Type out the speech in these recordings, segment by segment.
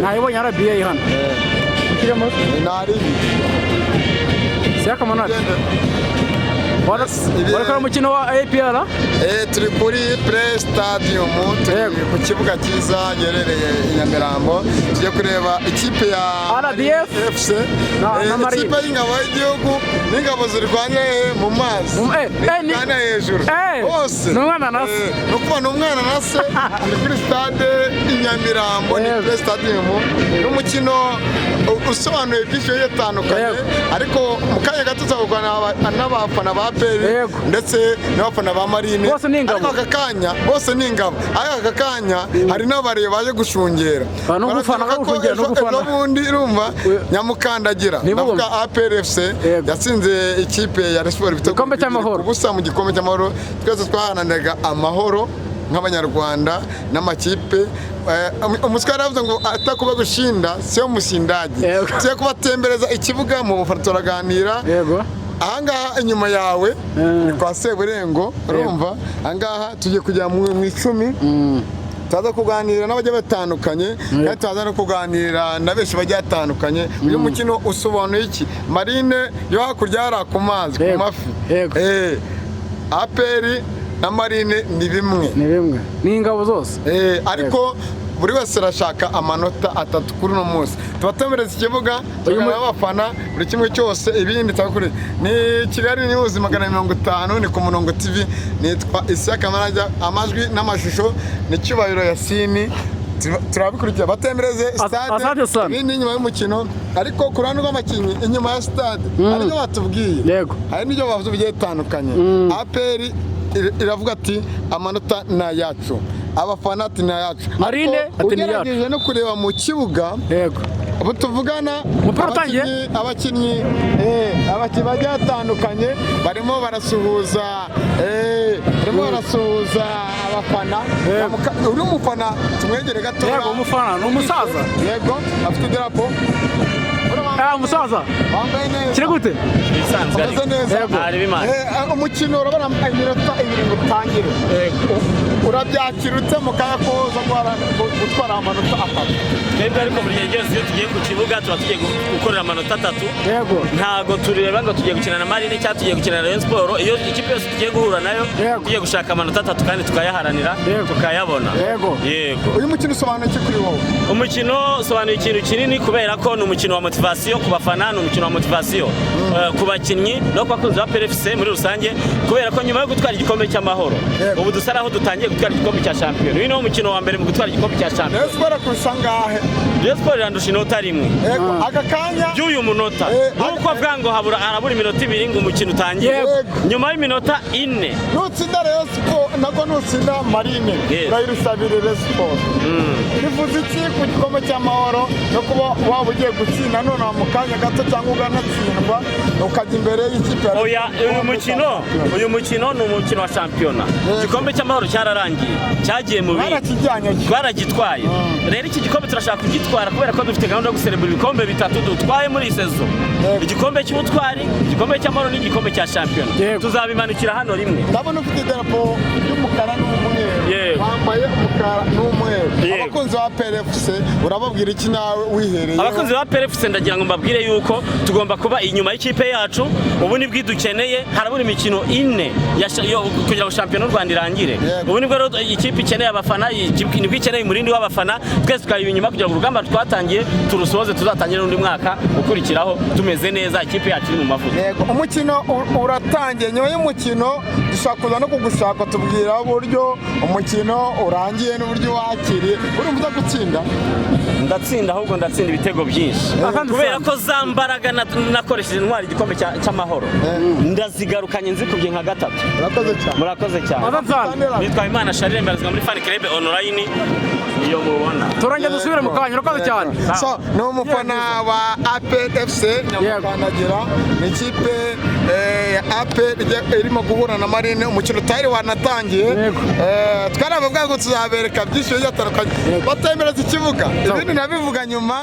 nayibonye RBA hano ukiremo nari siyaka manati warakora umukino wa APR turi kuri Play Stadium ku kibuga cyiza gerereye i Nyamirambo tujye kureba ikipe ya RDF ikipe y'ingabo y'igihugu n'ingabo zirwanya mu mazi n'ingana hejuru bose n'umwana nase n'umwana nase ni kuri stade i Nyamirambo ni Play Stadium n'umukino usobanuye byinshi bitandukanye ariko mu kanya gato tuzavugana n'abafana ba APR ndetse n'abafana ba Marine bose ni ingabo aka kanya bose ni ingabo aka kanya hari n'abareba baje gushungera no gufana n'ubundi urumva nyamukandagira ndavuga APR FC yatsinze ikipe ya Sport igikombe cy'amahoro ubusa mu gikombe cy'amahoro twese twahananaga amahoro nk'abanyarwanda n'amakipe umuswara yavuze ngo atakuba gushinda siyo musindaji siyo kubatembereza ikibuga mu bufana turaganira ahangaha inyuma yawe kwa Seburengo urumva ahangaha tugiye kujya mu 10 taza kuganira n'abajya batandukanye kandi taza no kuganira na benshi bajya batandukanye uyu mukino usobanuye iki Marine yo hakurya hari ku mazi ku mafi APR na Marine ni bimwe ni ingabo zose ariko buri wese arashaka amanota 3 kuri no munsi tubatemereza ikibuga abafana buri kimwe cyose ibindi takuri ni Kigali News 150 ni ku Murongo TV nitwa Isaka Manager amajwi n'amashusho ni Cyubahiro Yasini turabikurikira batemereze stade ibindi nyuma y'umukino ariko kurano rw'amakinyi inyuma ya stade ariko batubwiye hari n'ibyo bavuze bigiye bitandukanye APR iravuga ati amanota na yacu abafana ati na yacu Marine ati ni yacu no kureba mu kibuga ubu tuvugana abakinnyi bagiye batandukanye barimo barasuhuza abafana uri umufana tumwegere gato umufana ni umusaza afite idarapo umusaza kiri gute isanzwe ari bimana umukino urabona iminota 2 ngo utangire urabyakirutse mu kanya koza gutwara amanota 3 twebwe ariko buri gihe cyose iyo tugiye ku kibuga tuba tugiye gukorera amanota 3 ntago tureba ngo tugiye gukina na Marine cyangwa tugiye gukina na Rayon Sport iyo ikipe yose tugiye guhura nayo tugiye gushaka amanota 3 kandi tukayaharanira tukayabona yego uyu mukino usobanuye iki kuri wowe umukino usobanuye ikintu kinini kubera ko ni umukino wa motivation ku bafana ni umukino wa motivation ku bakinnyi no ku bakunzi ba PFC muri rusange kubera ko nyuma yo gutwara igikombe cy'amahoro ubu dusaraho dutangiye gutwara igikombe cya champion uyu ni umukino wa mbere mu gutwara igikombe cya champion Sport kurushangahe Sport irandusha inota rimwe aka kanya by'uyu munota nuko avuga ngo arabura iminota 2 ngo umukino utangiye nyuma y'iminota 4 nutsinda Rayon Sport nako nutsinda Marine urayirusabirira Sport bivuze iki ku gikombe cy'amahoro no kuba waba ugiye gutsinda none mu kanya gato cyangwa uganatsindwa ukajya imbere y'ikipe uyu mukino ni umukino wa shampiyona igikombe cy'amahoro cyararangiye cyagiye mu baragitwaye rero iki gikombe turashaka kugitwara kubera ko dufite gahunda yo guserebura ibikombe 3 dutwaye muri sezo igikombe cy'ubutwari igikombe cy'amahoro n'igikombe cya shampiyona tuzabimanukira hano rimwe ndabona ufite idarapo y'umukara n'umweru wambaye umukara n'umweru abakunzi ba PFC urababwira iki nawe wihereye abakunzi ba PFC ndagira ngo mbabwire yuko tugomba kuba inyuma y'ikipe yacu ubu ni bwidukeneye harabura imikino 4 kugira ngo shampiyona y'u Rwanda irangire ubu nibwo ikipe ikeneye abafana nibwo ikeneye umurindi w'abafana twese tukayiba inyuma kugira ngo urugamba twatangiye turusoze tuzatangire n'undi mwaka ukurikiraho tumeze neza ikipe yacu iri mu mavuta umukino uratangiye nyuma y'umukino dushaka no kugushaka tubwira uburyo umukino urangiye n'uburyo wakiriye urumva gutsinda ndatsinda ahubwo ndatsinda ibitego byinshi kubera ko za mbaraga nakoresheje intwari igikombe cy'amahoro ndazigarukanye nzikubye nka 3 murakoze cyane nitwa Imana Charles mbarizwa muri fan club online iyo mubona turongeye dusubire mu kanya urakoze cyane no mufana wa APR FC nyamukandagira ni ikipe ya APR irimo guhura na Marine umukino tayari wanatangiye twara twabavuga ngo tuzabereka byinshi bigiye bitandukanye batemereza ikibuga ibindi nabivuga nyuma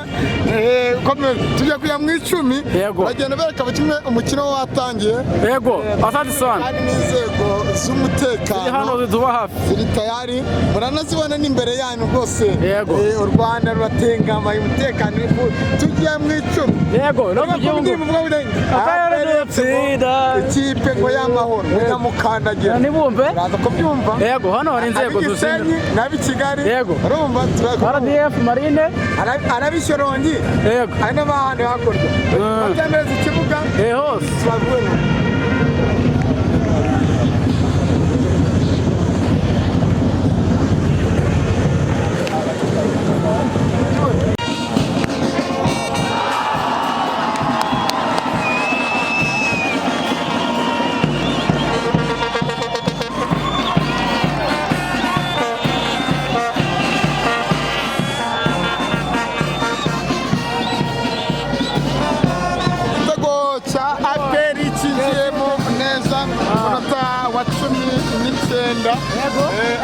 tujya kujya mu 10 bagenda bereka kimwe umukino watangiye yego asante sana kandi n'inzego z'umutekano hano ziduba hafi ziri tayari muranazibona n'imbere yanyu rwose u Rwanda ruratengama umutekano tujya mu 10 yego no ikipe ngo y'amahoro nyamukandagira nibumve uraza kubyumva yego hano hari inzego dushinzwe nabi Kigali yego urumva RDF Marine arabishorongi yego ari n'abahandi hakurya batemereza ikibuga hose twavuye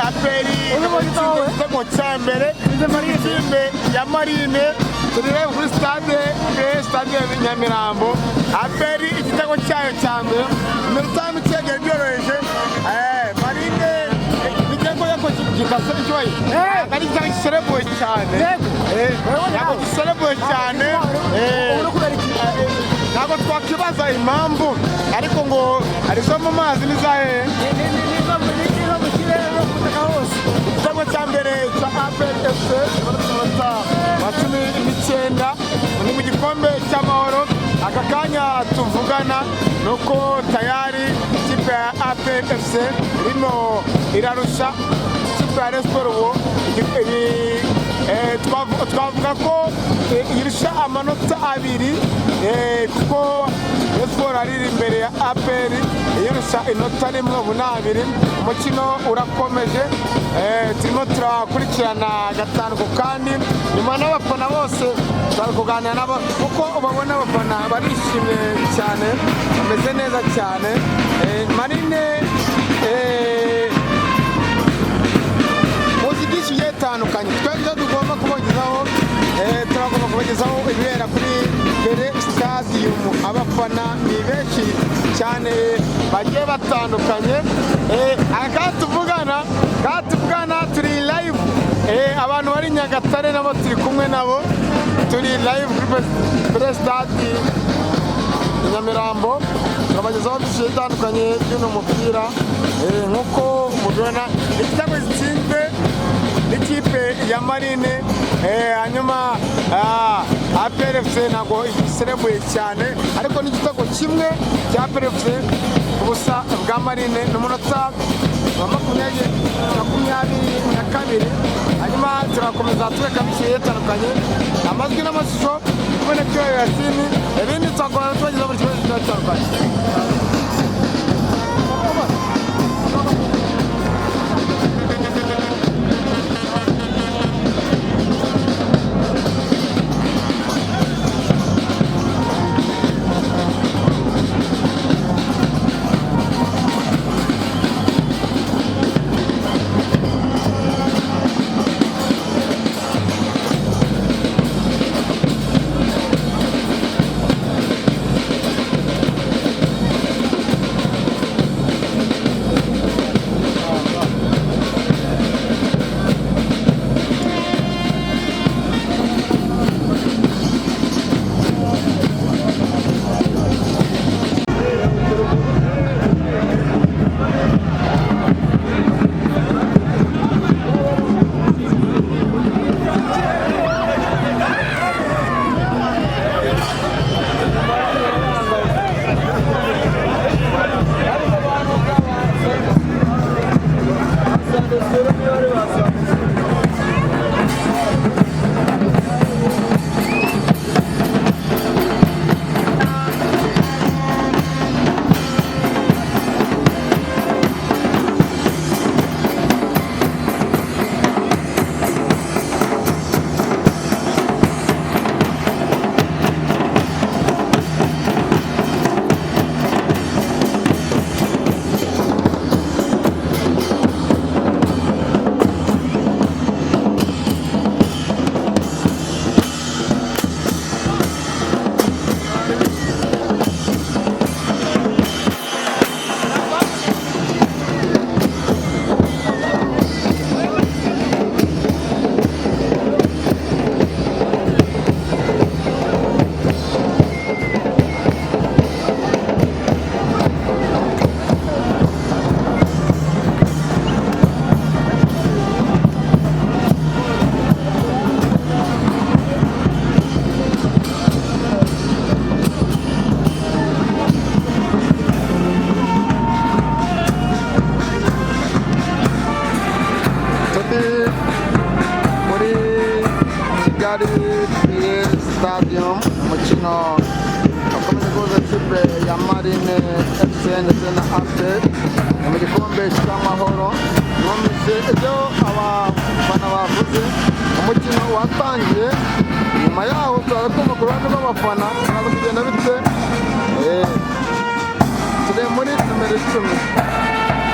APR igitego cya mbere ikipe ya Marine turire kuri stade Nyamirambo APR igitego cyayo cya mbere iminota mikeya byoroheje Marine igitego yako gikase cyoyi ari cyaserebuye cyane yako giserebuye cyane ntabwo twakibaza impamvu ariko ngo arizo mu mazi nizahe igitego cya mbere cya APR FC batumi imikenda ni mu gikombe cy'amahoro aka kanya tuvugana nuko tayari ikipe ya APR FC irimo irarusha ikipe ya Resiporo twavuga ko irusha amanota 2 kuko Resiporo ari imbere ya APR irusha inota 1 ubu ni 2 umukino urakomeje turimo turakurikirana gatanu kandi nyuma n'abafana bose bari kuganira nabo kuko ubabona abafana barishimye cyane bameze neza cyane Marine byinshi bitandukanye twebwe tugomba kubagezaho turagomba kubagezaho ibibera kuri mbere stadium abafana ni benshi cyane bagiye batandukanye aka tuvugana turi live abantu bari Nyagatare nabo turi kumwe nabo turi live kuri stade Nyamirambo turabagezaho byinshi bitandukanye by'uno mupira nkuko mubibona igitego gitsinzwe n'ikipe ya Marine hanyuma APR FC ntabwo iserebuye cyane ariko n'igitego kimwe cya APR FC ubusa bwa Marine n'umunota wa 22 hanyuma turakomeza tureka byinshi bitandukanye amajwi n'amashusho kubona cyo Yasini ibindi twakora twagize buri kibazo cyatandukanye umukino wakomeje guhuza ikipe ya Marine FC ndetse na APR mu gikombe cy'amahoro. Numvise ibyo abafana bavuze, umukino watangiye, nyuma yaho turakumva ku ruhande rw'abafana baraza kugenda bite. Turi muri nimero 10.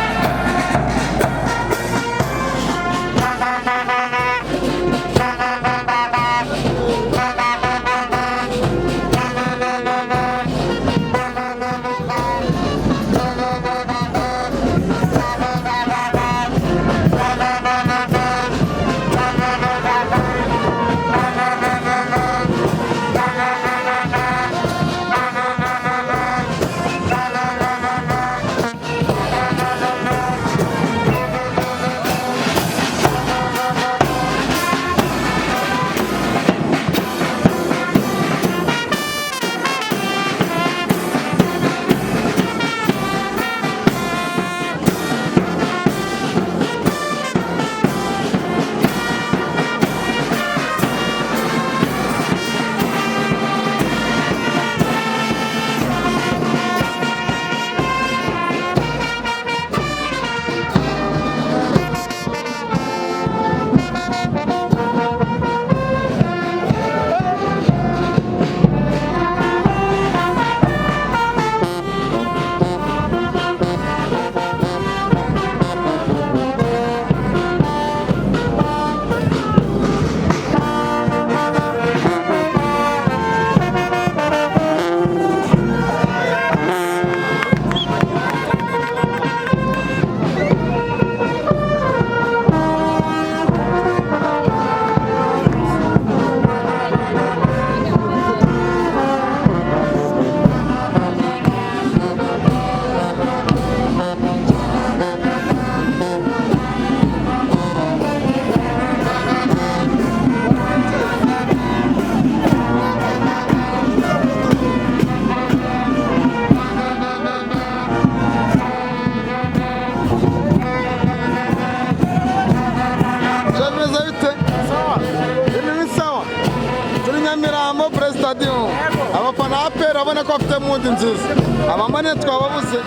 Abafana APR abona ko afite mundi nziza, abamane twababuze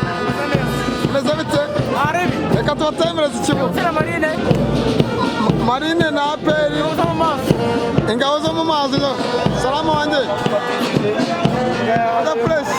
meze bite. Reka tubatemereze ikibuga Marine na APR, ingabo zo mu mazi. Salamu wanjye ada fresh